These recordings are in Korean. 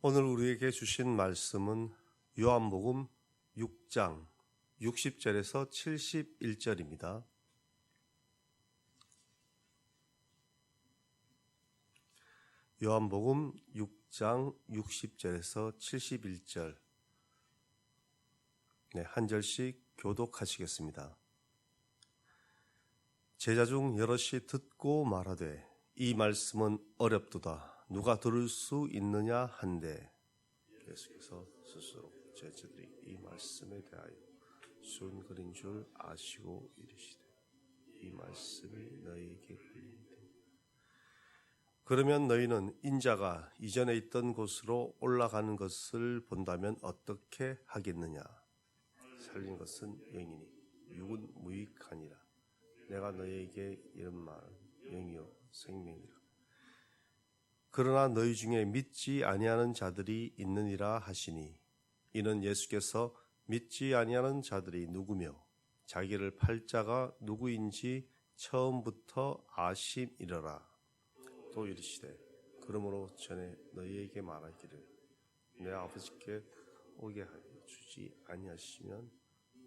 오늘 우리에게 주신 말씀은 요한복음 6장 60절에서 71절입니다. 요한복음 6장 60절에서 71절 한 절씩 교독하시겠습니다. 제자 중 여럿이 듣고 말하되 이 말씀은 어렵도다. 누가 들을 수 있느냐 한데 예수께서 스스로 제자들이 이 말씀에 대하여 쉬운 글인 줄 아시고 이르시되 이 말씀이 너희에게 걸리니 그러면 너희는 인자가 이전에 있던 곳으로 올라가는 것을 본다면 어떻게 하겠느냐. 살린 것은 영이니 육은 무익하니라. 내가 너희에게 이런 말은 영이요 생명이라. 그러나 너희 중에 믿지 아니하는 자들이 있느니라 하시니 이는 예수께서 믿지 아니하는 자들이 누구며 자기를 팔 자가 누구인지 처음부터 아심이러라. 또 이르시되 그러므로 전에 너희에게 말하기를 내 아버지께 오게 하여 주지 아니하시면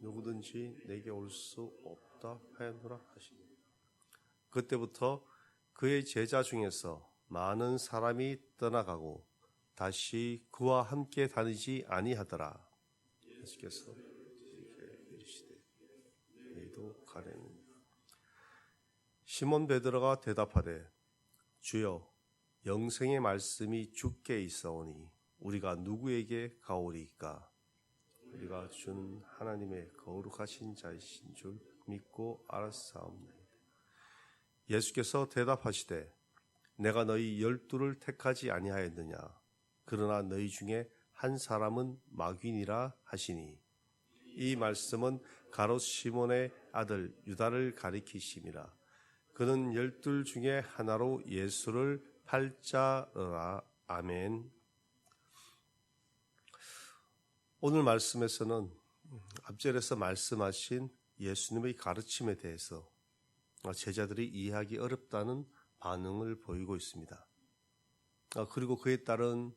누구든지 내게 올 수 없다 하였노라 하시니 그때부터 그의 제자 중에서 많은 사람이 떠나가고 다시 그와 함께 다니지 아니하더라. 예수께서 이르시되 너희도 가려느냐. 시몬 베드로가 대답하되 주여 영생의 말씀이 주께 있사오니 우리가 누구에게 가오리이까. 우리가 주는 하나님의 거룩하신 자이신 줄 믿고 알았사옵나이다. 예수께서 대답하시되 내가 너희 12를 택하지 아니하였느냐. 그러나 너희 중에 한 사람은 마귀니라 하시니 이 말씀은 가롯 시몬의 아들 유다를 가리키심이라. 그는 12 중에 하나로 예수를 팔자라. 아멘. 오늘 말씀에서는 앞절에서 말씀하신 예수님의 가르침에 대해서 제자들이 이해하기 어렵다는 반응을 보이고 있습니다. 그리고 그에 따른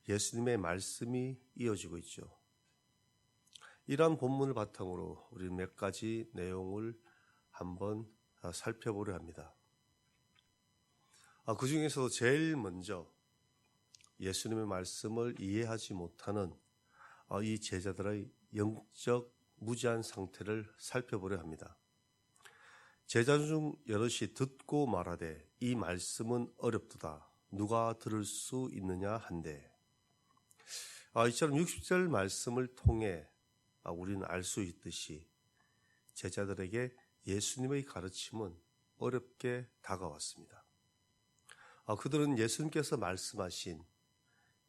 예수님의 말씀이 이어지고 있죠. 이러한 본문을 바탕으로 우리 몇 가지 내용을 한번 살펴보려 합니다. 그 중에서도 제일 먼저 예수님의 말씀을 이해하지 못하는 이 제자들의 영적 무지한 상태를 살펴보려 합니다. 제자 중 여럿이 듣고 말하되 이 말씀은 어렵도다. 누가 들을 수 있느냐 한데 이처럼 60절 말씀을 통해 우리는 알 수 있듯이 제자들에게 예수님의 가르침은 어렵게 다가왔습니다. 그들은 예수님께서 말씀하신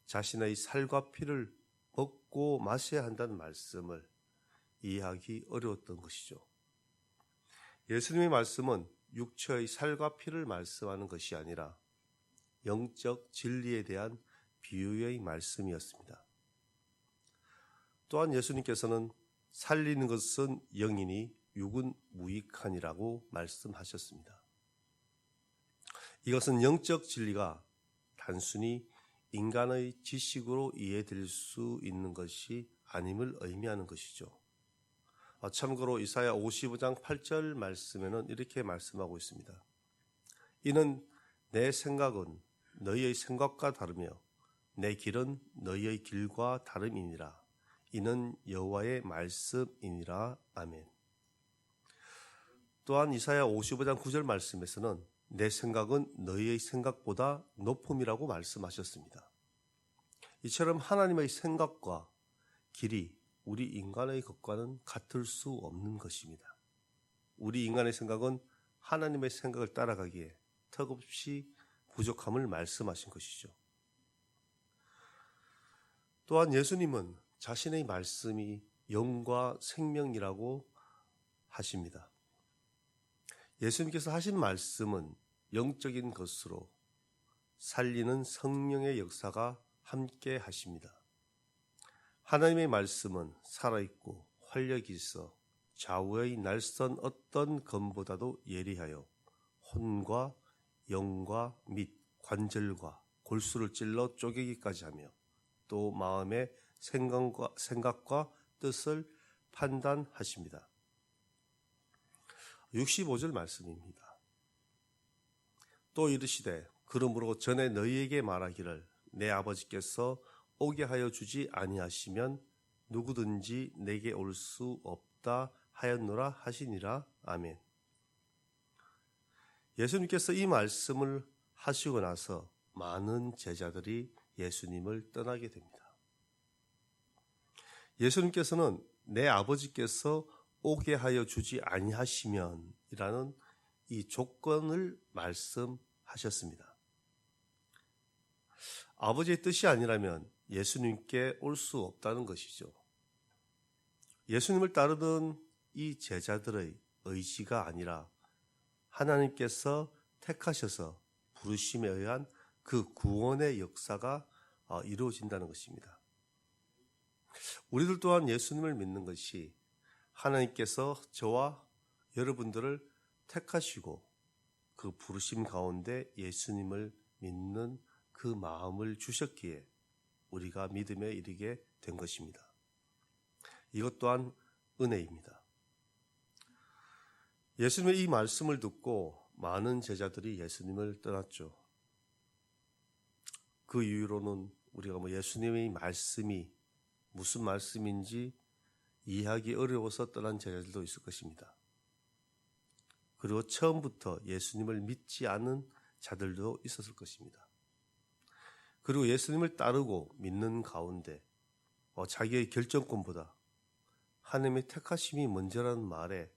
자신의 살과 피를 먹고 마셔야 한다는 말씀을 이해하기 어려웠던 것이죠. 예수님의 말씀은 육체의 살과 피를 말씀하는 것이 아니라 영적 진리에 대한 비유의 말씀이었습니다. 또한 예수님께서는 살리는 것은 영이니 육은 무익하니라고 말씀하셨습니다. 이것은 영적 진리가 단순히 인간의 지식으로 이해될 수 있는 것이 아님을 의미하는 것이죠. 참고로 이사야 55장 8절 말씀에는 이렇게 말씀하고 있습니다. 이는 내 생각은 너희의 생각과 다르며 내 길은 너희의 길과 다름이니라. 이는 여호와의 말씀이니라. 아멘. 또한 이사야 55장 9절 말씀에서는 내 생각은 너희의 생각보다 높음이라고 말씀하셨습니다. 이처럼 하나님의 생각과 길이 우리 인간의 것과는 같을 수 없는 것입니다. 우리 인간의 생각은 하나님의 생각을 따라가기에 턱없이 부족함을 말씀하신 것이죠. 또한 예수님은 자신의 말씀이 영과 생명이라고 하십니다. 예수님께서 하신 말씀은 영적인 것으로 살리는 성령의 역사가 함께 하십니다. 하나님의 말씀은 살아있고 활력이 있어 좌우의 날선 어떤 검보다도 예리하여 혼과 영과 및 관절과 골수를 찔러 쪼개기까지 하며 또 마음의 생각과 뜻을 판단하십니다. 65절 말씀입니다. 또 이르시되 그러므로 전에 너희에게 말하기를 내 아버지께서 오게 하여 주지 아니하시면 누구든지 내게 올 수 없다 하였노라 하시니라. 아멘. 예수님께서 이 말씀을 하시고 나서 많은 제자들이 예수님을 떠나게 됩니다. 예수님께서는 내 아버지께서 오게 하여 주지 아니하시면 이라는 이 조건을 말씀하셨습니다. 아버지의 뜻이 아니라면 예수님께 올 수 없다는 것이죠. 예수님을 따르던 이 제자들의 의지가 아니라 하나님께서 택하셔서 부르심에 의한 그 구원의 역사가 이루어진다는 것입니다. 우리들 또한 예수님을 믿는 것이 하나님께서 저와 여러분들을 택하시고 그 부르심 가운데 예수님을 믿는 그 마음을 주셨기에 우리가 믿음에 이르게 된 것입니다. 이것 또한 은혜입니다. 예수님의 이 말씀을 듣고 많은 제자들이 예수님을 떠났죠. 그 이유로는 우리가 예수님의 말씀이 무슨 말씀인지 이해하기 어려워서 떠난 제자들도 있을 것입니다. 그리고 처음부터 예수님을 믿지 않은 자들도 있었을 것입니다. 그리고 예수님을 따르고 믿는 가운데 자기의 결정권보다 하나님의 택하심이 먼저라는 말에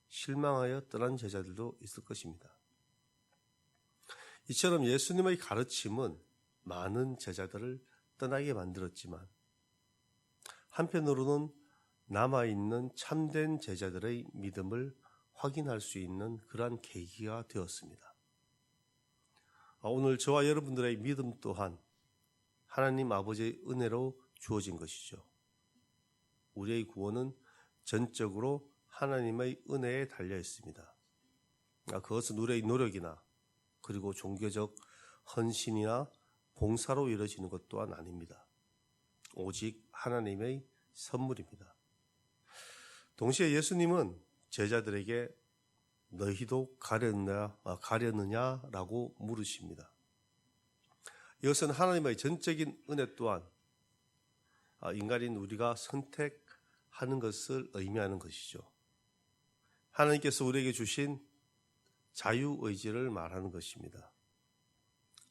실망하여 떠난 제자들도 있을 것입니다. 이처럼 예수님의 가르침은 많은 제자들을 떠나게 만들었지만 한편으로는 남아있는 참된 제자들의 믿음을 확인할 수 있는 그러한 계기가 되었습니다. 오늘 저와 여러분들의 믿음 또한 하나님 아버지의 은혜로 주어진 것이죠. 우리의 구원은 전적으로 하나님의 은혜에 달려 있습니다. 그것은 우리의 노력이나 그리고 종교적 헌신이나 봉사로 이루어지는 것 또한 아닙니다. 오직 하나님의 선물입니다. 동시에 예수님은 제자들에게 너희도 가려느냐라고 물으십니다. 이것은 하나님의 전적인 은혜 또한 인간인 우리가 선택하는 것을 의미하는 것이죠. 하나님께서 우리에게 주신 자유의지를 말하는 것입니다.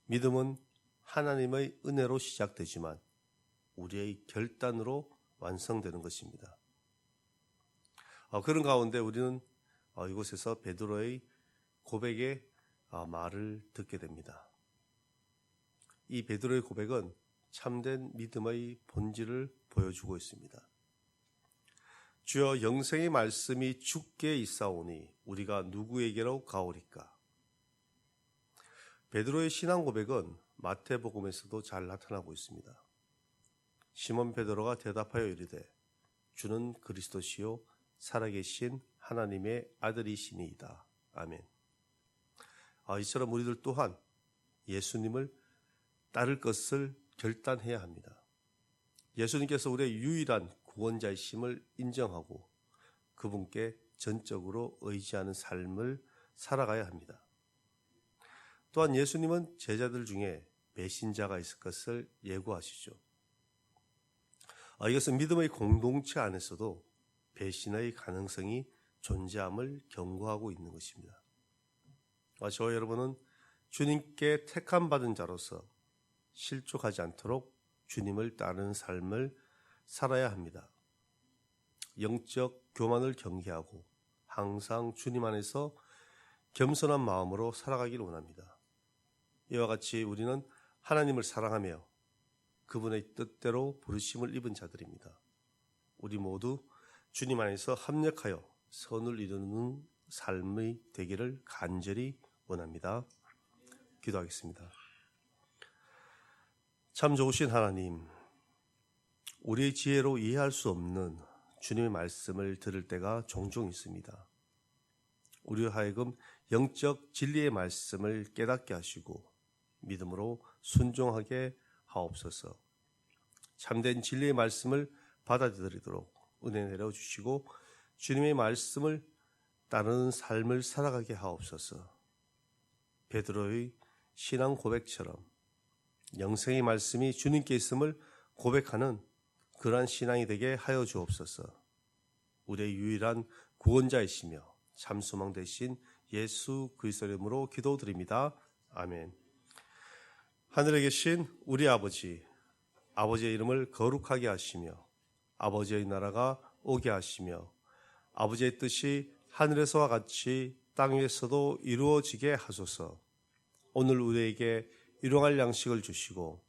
믿음은 하나님의 은혜로 시작되지만 우리의 결단으로 완성되는 것입니다. 그런 가운데 우리는 이곳에서 베드로의 고백의 말을 듣게 됩니다. 이 베드로의 고백은 참된 믿음의 본질을 보여주고 있습니다. 주여 영생의 말씀이 주께 있사오니 우리가 누구에게로 가오리까? 베드로의 신앙 고백은 마태복음에서도 잘 나타나고 있습니다. 시몬 베드로가 대답하여 이르되 주는 그리스도시요 살아계신 하나님의 아들이시니이다. 아멘. 이처럼 우리들 또한 예수님을 따를 것을 결단해야 합니다. 예수님께서 우리의 유일한 구원자이심을 인정하고 그분께 전적으로 의지하는 삶을 살아가야 합니다. 또한 예수님은 제자들 중에 배신자가 있을 것을 예고하시죠. 이것은 믿음의 공동체 안에서도 배신의 가능성이 존재함을 경고하고 있는 것입니다. 저와 여러분은 주님께 택함받은 자로서 실족하지 않도록 주님을 따르는 삶을 살아야 합니다. 영적 교만을 경계하고 항상 주님 안에서 겸손한 마음으로 살아가기를 원합니다. 이와 같이 우리는 하나님을 사랑하며 그분의 뜻대로 부르심을 입은 자들입니다. 우리 모두 주님 안에서 합력하여 선을 이루는 삶이 되기를 간절히 원합니다. 기도하겠습니다. 참 좋으신 하나님, 우리의 지혜로 이해할 수 없는 주님의 말씀을 들을 때가 종종 있습니다. 우리로 하여금 영적 진리의 말씀을 깨닫게 하시고 믿음으로 순종하게 하옵소서. 참된 진리의 말씀을 받아들이도록 은혜 내려주시고 주님의 말씀을 따르는 삶을 살아가게 하옵소서. 베드로의 신앙 고백처럼 영생의 말씀이 주님께 있음을 고백하는 그러한 신앙이 되게 하여 주옵소서. 우리의 유일한 구원자이시며 참 소망 되신 예수 그리스도의 이름으로 기도드립니다. 아멘. 하늘에 계신 우리 아버지, 아버지의 이름을 거룩하게 하시며 아버지의 나라가 오게 하시며 아버지의 뜻이 하늘에서와 같이 땅 위에서도 이루어지게 하소서. 오늘 우리에게 일용할 양식을 주시고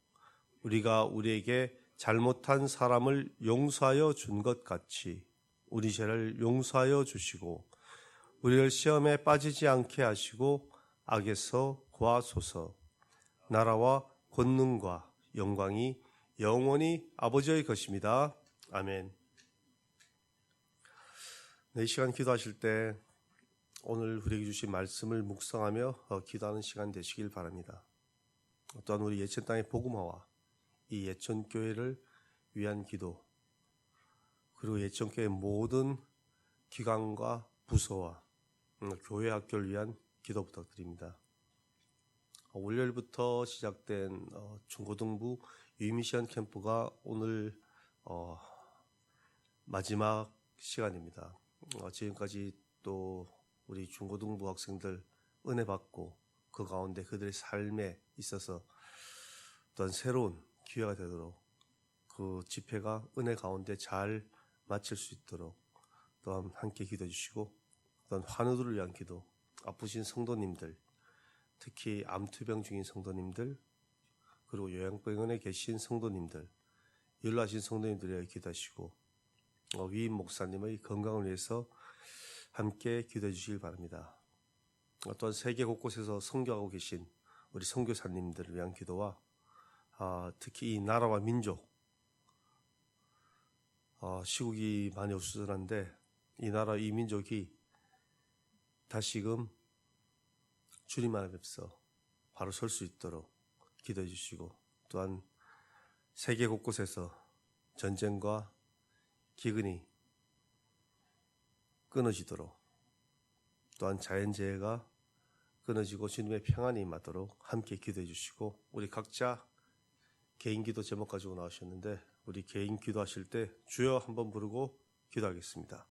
우리가 우리에게 잘못한 사람을 용서하여 준 것 같이 우리 죄를 용서하여 주시고 우리를 시험에 빠지지 않게 하시고 악에서 구하소서. 나라와 권능과 영광이 영원히 아버지의 것입니다. 아멘. 이 시간 기도하실 때 오늘 우리에게 주신 말씀을 묵상하며 기도하는 시간 되시길 바랍니다. 또한 우리 예천 땅의 복음화와 이 예천교회를 위한 기도, 그리고 예천교회 모든 기관과 부서와 교회 학교를 위한 기도 부탁드립니다. 월요일부터 시작된 중고등부 유미션 캠프가 오늘 마지막 시간입니다. 지금까지 또 우리 중고등부 학생들 은혜 받고 그 가운데 그들의 삶에 있어서 또한 새로운 기회가 되도록 그 집회가 은혜 가운데 잘 마칠 수 있도록 또한 함께 기도해 주시고, 또한 환우들을 위한 기도, 아프신 성도님들, 특히 암투병 중인 성도님들, 그리고 요양병원에 계신 성도님들, 연로하신 성도님들에게 기도하시고 위임 목사님의 건강을 위해서 함께 기도해 주시길 바랍니다. 또한 세계 곳곳에서 선교하고 계신 우리 선교사님들을 위한 기도와 특히 이 나라와 민족, 시국이 많이 어수선한데 이 나라 이 민족이 다시금 주님 앞에서 바로 설 수 있도록 기도해 주시고, 또한 세계 곳곳에서 전쟁과 기근이 끊어지도록, 또한 자연재해가 끊어지고 주님의 평안이 임하도록 함께 기도해 주시고, 우리 각자 개인 기도 제목 가지고 나오셨는데 우리 개인 기도하실 때 주여 한번 부르고 기도하겠습니다.